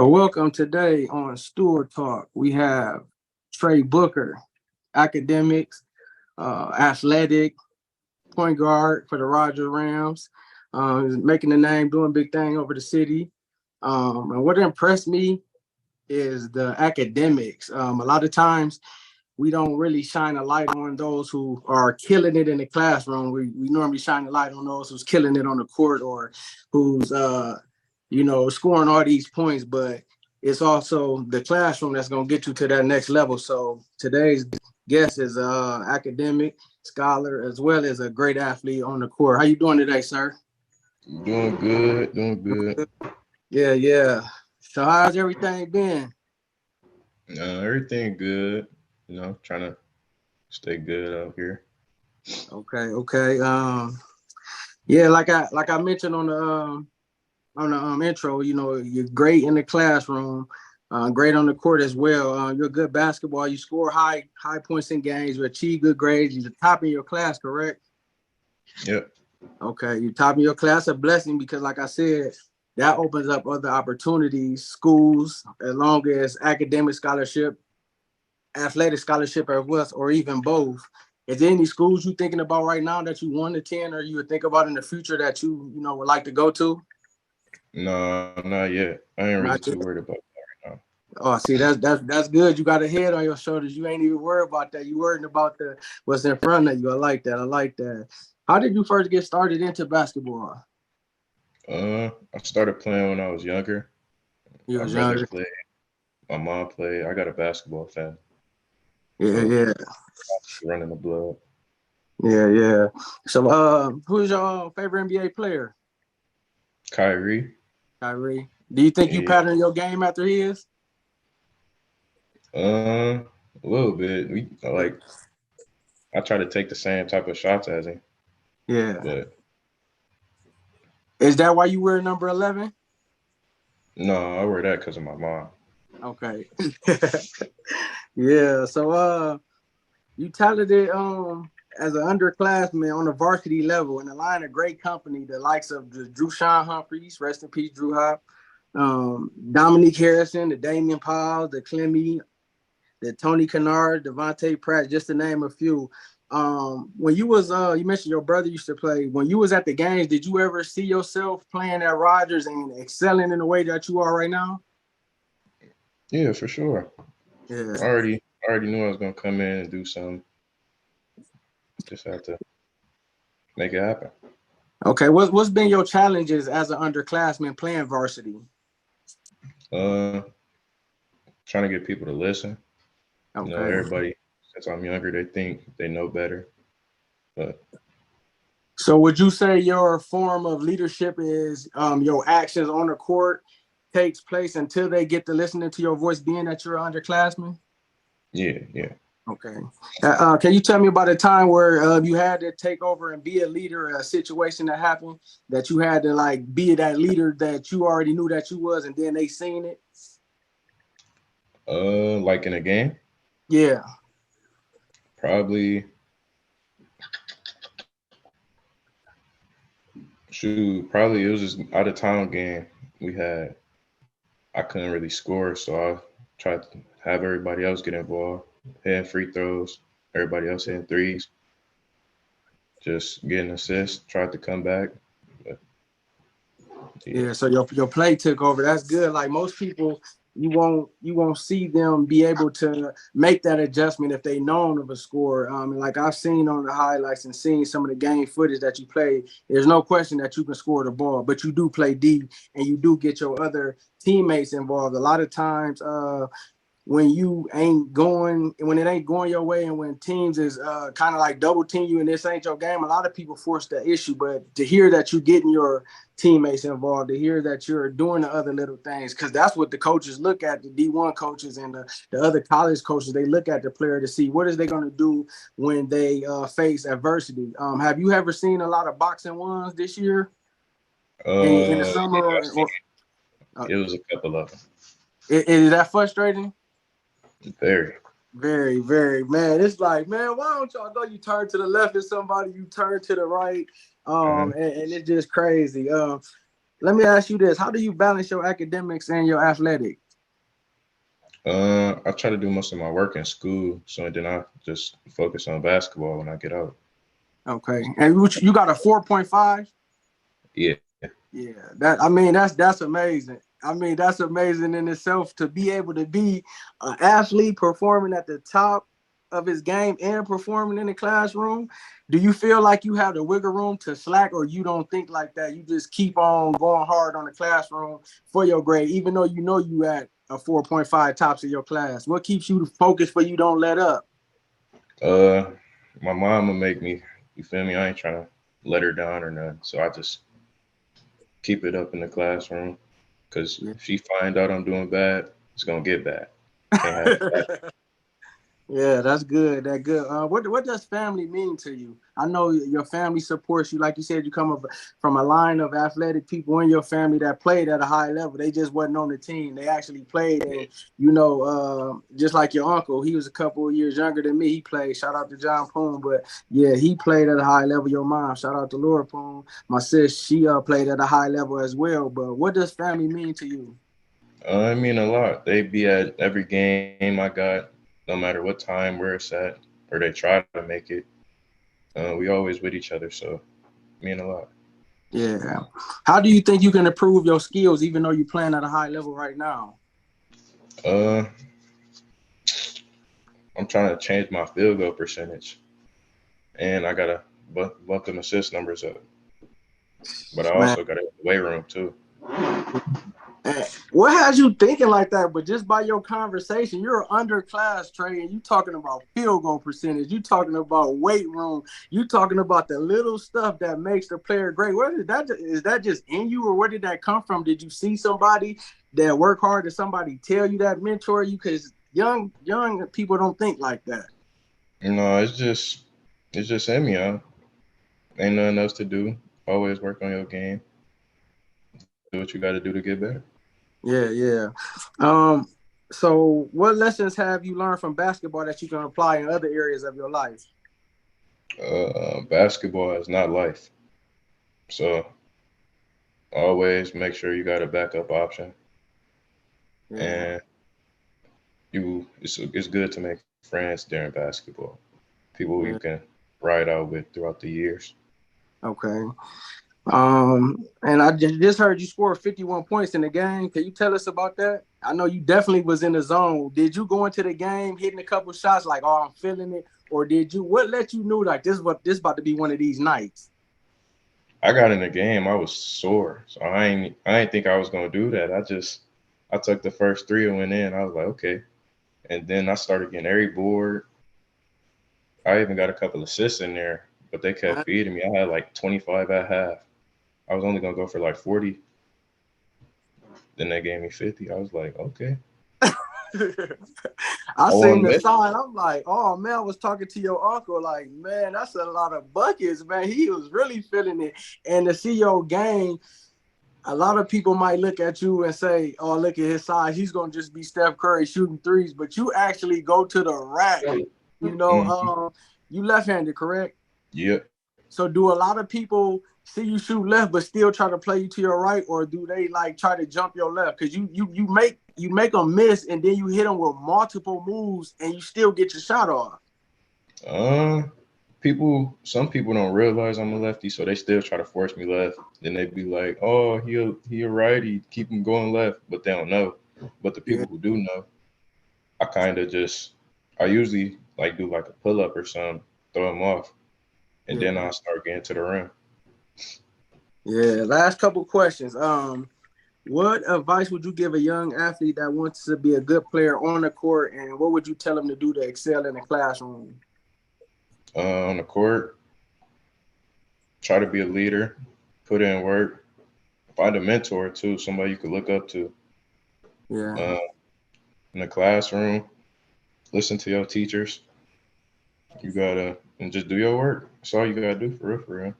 Welcome today on Stewart Talk. We have Trey Booker, academics, athletic, point guard for the Roger Rams. He's making a name, doing big thing over the city. And what impressed me is the academics. A lot of times we don't really shine a light on those who are killing it in the classroom. We normally shine a light on those who's killing it on the court or who's scoring all these points, but it's also the classroom that's going to get you to that next level. So today's guest is academic, scholar, as well as a great athlete on the court. How you doing today, sir? Doing good, doing good. Yeah. So how's everything been? Everything good. Trying to stay good out here. Okay. Yeah, like I mentioned on the intro, you're great in the classroom, great on the court as well. You're good basketball. You score high points in games. You achieve good grades. You're the top in your class, correct? Yep. Okay, you top in your class. A blessing because, like I said, that opens up other opportunities, schools, as long as academic scholarship, athletic scholarship, or even both. Is there any schools you thinking about right now that you want to attend, or you would think about in the future that you would like to go to? No, not yet. I ain't really Not too yet. worried about that right Oh, see, that's good. You got a head on your shoulders. You ain't even worried about that. You worried about the what's in front of you. I like that. I like that. How did you first get started into basketball? now. I started playing when I was younger. You My was brother younger. played, my mom played. I got a basketball fan, Yeah, so yeah, running the blood. yeah. So, who's your favorite NBA player? Kyrie, Kyrie. Do you think you yeah, pattern your game after his? a little bit. I try to take the same type of shots as him, Yeah. but Is that why you wear number 11? no, I wear that because of my mom. Okay. Yeah. So, you talented as an underclassman on the varsity level in a line of great company, the likes of the Drew Sean Humphreys, rest in peace, Drew Hop, Dominique Harrison, the Damian Powell, the Clemmy, the Tony Kennard, Devontae Pratt, just to name a few. When you was you mentioned your brother used to play. When you was at the games, did you ever see yourself playing at Rogers and excelling in the way that you are right now? Yeah, for sure. Yeah. I already knew I was gonna come in and do something. Just had to make it happen. Okay. What's been your challenges as an underclassman playing varsity? Uh, Trying to get people to listen. Okay. Everybody, since I'm younger, they think they know better. But So would you say your form of leadership is your actions on the court takes place until they get to listening to your voice, being that you're an underclassman? yeah. Okay. Can you tell me about a time where you had to take over and be a leader, a situation that happened that you had to like be that leader that you already knew that you was, and then they seen it? Like in a game, Yeah. probably probably it was just out of town game we had. I couldn't really score, so I tried to have everybody else get involved, hitting free throws, everybody else hitting threes, just getting assists, tried to come back. But yeah. Yeah, so your play took over. That's good. Like most people, you won't see them be able to make that adjustment if they known of a score. And like I've seen on the highlights and seen some of the game footage that you played, there's no question that you can score the ball, but you do play deep and you do get your other teammates involved. A lot of times, when it ain't going your way and when teams is kind of like double team you and this ain't your game, a lot of people force the issue. But to hear that you're getting your teammates involved, to hear that you're doing the other little things, because that's what the coaches look at, the D1 coaches and the other college coaches, they look at the player to see what is they going to do when they face adversity. Have you ever seen a lot of boxing ones this year in the summer Yeah, uh, it was a couple of them. is that frustrating? Very. Very, very, man. It's like, man, why don't y'all know you turn to the left and somebody you turn to the right? Uh-huh. And it's just crazy. Let me ask you this: how do you balance your academics and your athletics? I try to do most of my work in school, so then I just focus on basketball when I get out. Okay, and you got a 4.5. Yeah. Yeah, that I mean that's amazing. I mean that's amazing in itself to be able to be an athlete performing at the top of his game and performing in the classroom. Do you feel like you have the wiggle room to slack, or you don't think like that? You just keep on going hard on the classroom for your grade, even though you know you at a 4.5 tops of your class. What keeps you focused for you don't let up? Uh, my mom will make me. You feel me? I ain't trying to let her down or nothing, so I just keep it up in the classroom. Cause Yeah. if she find out I'm doing bad, it's gonna get bad. Can't have that. Yeah, that's good. That good. What does family mean to you? I know your family supports you. Like you said, you come up from a line of athletic people in your family that played at a high level. They just wasn't on the team. They actually played, and just like your uncle, he was a couple of years younger than me. He played. Shout out to John Poon, but yeah, he played at a high level. Your mom, shout out to Laura Poon. My sis, she played at a high level as well. But what does family mean to you? I mean a lot. They be at every game I got, no matter what time, where it's at, or they try to make it. We always with each other, so mean a lot. Yeah. How do you think you can improve your skills even though you're playing at a high level right now? Uh, I'm trying to change my field goal percentage, and I gotta bump them assist numbers up. But I Man, also got a weight room too. what has you thinking like that? But just by your conversation, you're underclass, Trey, and you talking about field goal percentage. You talking about weight room. You talking about the little stuff that makes the player great. Where did that is that just in you, or where did that come from? Did you see somebody that work hard? Did somebody tell you that mentor you? Because young people don't think like that. No, it's just in me. Ain't nothing else to do. Always work on your game. Do what you got to do to get better. Yeah, yeah. Um, so what lessons have you learned from basketball that you can apply in other areas of your life? Basketball is not life, so always make sure you got a backup option, Yeah, and it's good to make friends during basketball. People who you yeah. can ride out with throughout the years. Okay. And I just heard you score 51 points in the game. Can you tell us about that? I know you definitely was in the zone. Did you go into the game hitting a couple shots like, oh, I'm feeling it, or did you? What let you know like this about to be one of these nights? I got in the game, I was sore, so I ain't think I was gonna do that. I took the first three and went in. I was like, okay, and then I started getting every board. I even got a couple assists in there, but they kept feeding me. I had like 25 at half. I was only gonna go for like 40. Then they gave me 50. I was like, okay, I I seen won't the miss. sign. I'm like, oh man, I was talking to your uncle. Like, man, that's a lot of buckets, man. He was really feeling it. And to see your game, a lot of people might look at you and say, oh, look at his size. He's gonna just be Steph Curry shooting threes, but you actually go to the rack. You know, Mm, you left-handed, correct? yep. So do a lot of people see you shoot left but still try to play you to your right, or do they like try to jump your left? Because you make them miss and then you hit them with multiple moves and you still get your shot off. Uh, some people don't realize I'm a lefty, so they still try to force me left. Then they be like, "Oh, he a righty, keep him going left," but they don't know. But the Yeah, people who do know, I kind of I usually like do like a pull up or something, throw him off, and then yeah, I start getting to the rim. yeah. Last couple questions. What advice would you give a young athlete that wants to be a good player on the court, and what would you tell them to do to excel in the classroom? On the court, try to be a leader, put in work, find a mentor too, somebody you could look up to. Yeah, Uh, in the classroom, listen to your teachers. You gotta and just do your work. That's all you gotta do for real, for real.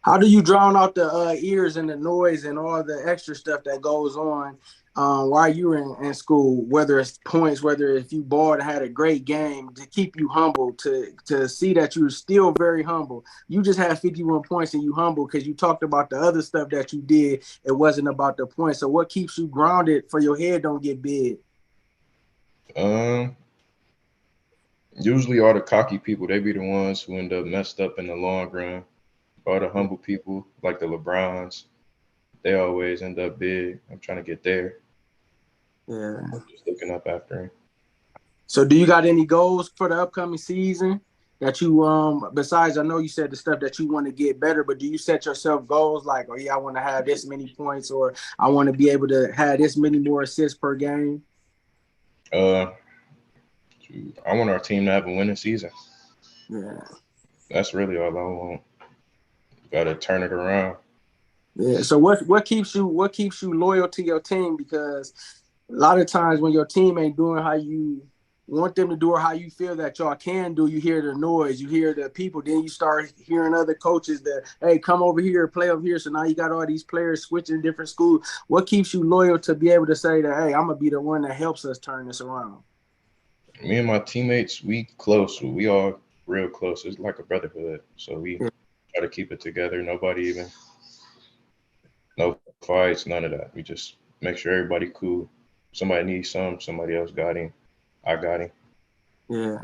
How do you drown out the ears and the noise and all the extra stuff that goes on while you're in school? Whether it's points, whether if you balled had a great game, to keep you humble, to see that you're still very humble. You just had 51 points and you humble because you talked about the other stuff that you did. It wasn't about the points. So what keeps you grounded for your head don't get big? Um, Usually all the cocky people, they be the ones who end up messed up in the long run. All the humble people, like the LeBrons, they always end up big. I'm trying to get there. Yeah. I'm just looking up after him. So do you got any goals for the upcoming season that you besides, I know you said the stuff that you want to get better, but do you set yourself goals like, oh yeah, I want to have this many points, or I want to be able to have this many more assists per game? Uh, I want our team to have a winning season. Yeah. That's really all I want. Got to turn it around. Yeah. So what keeps you loyal to your team? Because a lot of times when your team ain't doing how you want them to do or how you feel that y'all can do, you hear the noise, you hear the people, then you start hearing other coaches that, hey, come over here, play over here. So now you got all these players switching different schools. What keeps you loyal to be able to say that, hey, I'm gonna be the one that helps us turn this around? Me and my teammates, we close. We all real close. It's like a brotherhood. So we Yeah. try to keep it together. Nobody even, no fights, none of that. We just make sure everybody cool. Somebody needs some, somebody else got him. I got him. Yeah.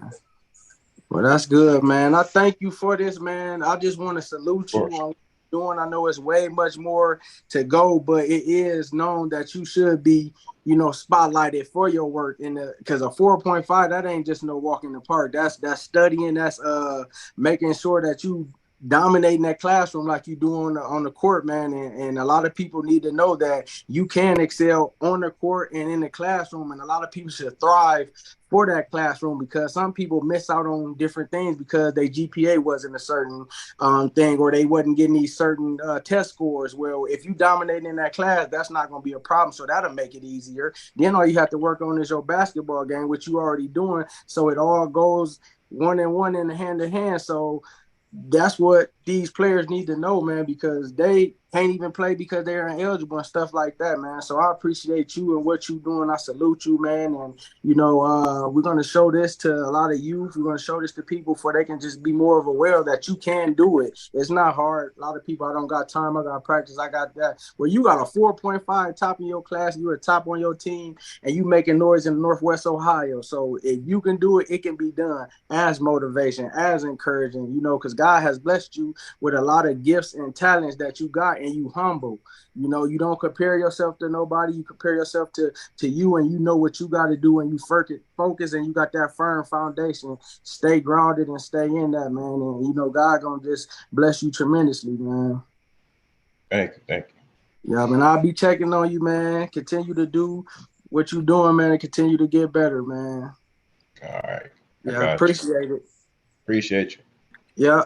Well, that's good, man. I thank you for this, man. I just want to Of salute you course. on what you're doing. I know it's way much more to go, but it is known that you should be, spotlighted for your work in the because a 4.5, that ain't just no walk in the park. That's studying, that's making sure that you dominating that classroom like you do on the court, man. And a lot of people need to know that you can excel on the court and in the classroom, and a lot of people should thrive for that classroom because some people miss out on different things because their GPA wasn't a certain thing or they wasn't getting these certain test scores. Well, if you dominate in that class, that's not going to be a problem. So that'll make it easier. Then all you have to work on is your basketball game, which you already doing. So it all goes one and one and hand in hand. So that's what these players need to know, man, because they can't even play because they're ineligible and stuff like that, man. So I appreciate you and what you're doing. I salute you, man. And we're gonna show this to a lot of youth. We're gonna show this to people for they can just be more of aware that you can do it. It's not hard. A lot of people, I don't got time, I got practice, I got that. Well, you got a 4.5 top in your class, you're a top on your team, and you making noise in Northwest Ohio. So if you can do it, it can be done as motivation, as encouraging, because God has blessed you with a lot of gifts and talents that you got, and you humble. You don't compare yourself to nobody. You compare yourself to you, and you know what you got to do, and you focus, and you got that firm foundation. Stay grounded and stay in that, man. And God gonna just bless you tremendously, man. Thank you. Thank Yeah, man. I'll be checking on you, man. Continue to do what you doing, man, and continue to get better, man. you. All right. I Yeah, got you. appreciate it. Appreciate you. Yeah.